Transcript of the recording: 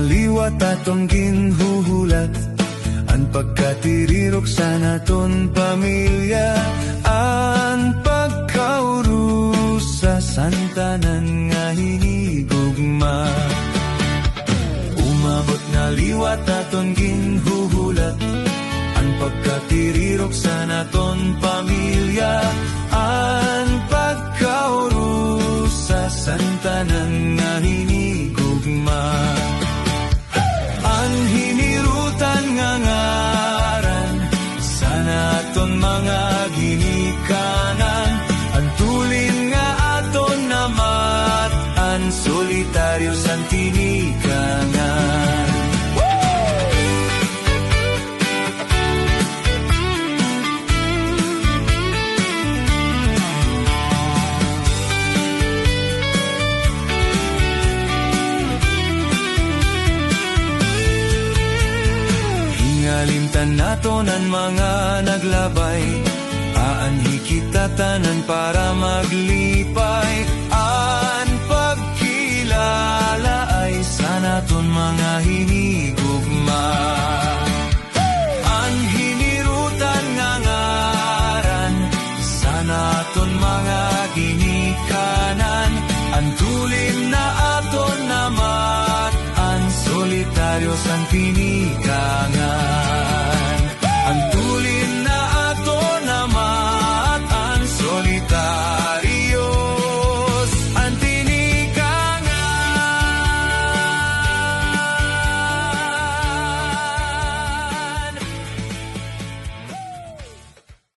liwat atong ginhuhulat, ang pagkatirirok sa naton pamilya, ang pagkaurusa santanan nga hinigugma. Umabot na liwat aton ginhuhulat, ang pagkatirirok sa naton pamilya, ang pagkaurusa santanan nga hinigugma. Ang hinirutan nga ngaran sa naton mga ginikanan, ang tulin nga aton namat, ang solitaryo san tinikanan. Hingalimtan naton ang mga naglabay, aanhi kita tanan para maglipay, ang pagkilala ay sa naton mga hinigugma. Ang hinirutan nga ngaran sa naton mga ginikanan, ang tulin na aton namat, ang solitaryo san pinikangan.